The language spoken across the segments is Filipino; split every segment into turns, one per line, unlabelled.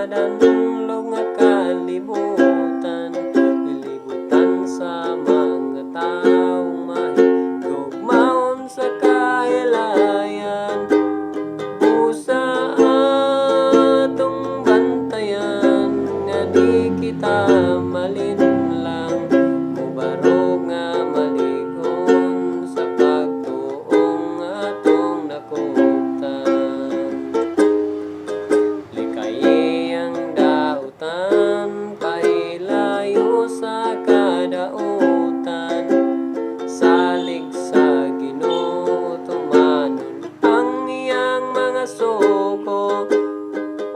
danlog nga kalibutan, ilibutan sa mga taong mahigugmaon sa kahilayan. Busa atong bantayan nga di kita malinlang, mubarog nga maligon sa pagtuong atong nakuptan. Likay ang dautan, pailayo sa kadautan, salig sa Ginoo tumanon ang iyang mga suko,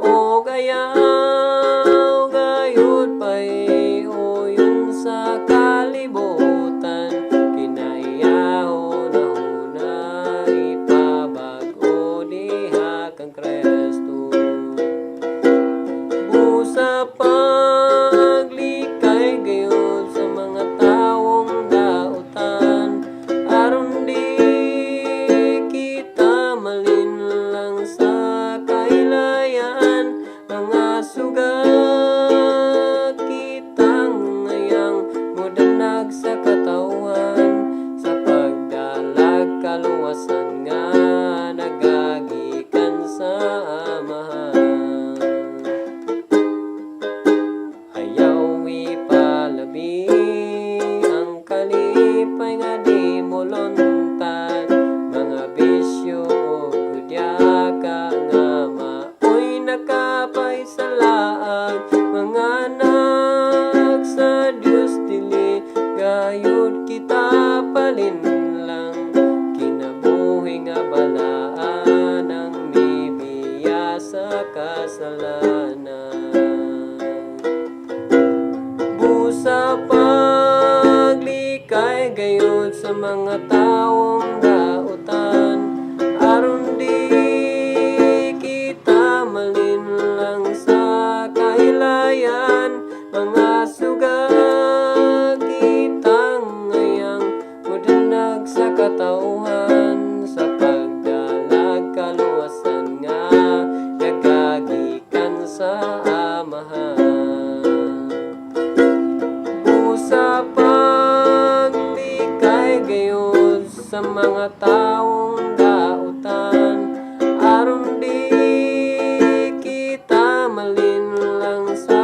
o gayaw gayud pay uyon sa kalibutan, kinaiyaho na hunay ipabag-o diha kang Kristo. Busa paglikay gayud sa mga tawong dautan, aron di kita malinlang sa kahilayan. Mga sugat kitang ngayang mudanag sa katawan, sa pagdalag kaluwasan nga nagagikan sa Amahan. Ayaw ipalabi ang kalipay nga di mo lontad, mga bisyo o gudyaka nga maoy nakapay sa laag. Mga anak sa Dios dili gayud kita palinlang, kinabuhi nga balaan ang mibiya sa kasalanan. Busa paglikay gayud sa mga taong dautan, aron di kita malinlang sa kahilayan. Mga sugat kitang ngayang mudanag sa katauhan, sa pagdalag kaluwasan nga nagagikan sa Amahan. Busa paglikay gayud sa mga taong dautan, aron di kita malinlang sa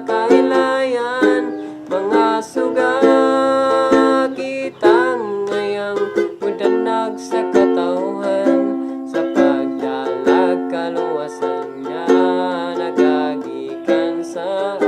kahilayan. Mga sugat kitang ngayang mudanag sa katauhan, sa pagdalag kaluwasan nga nagagikan sa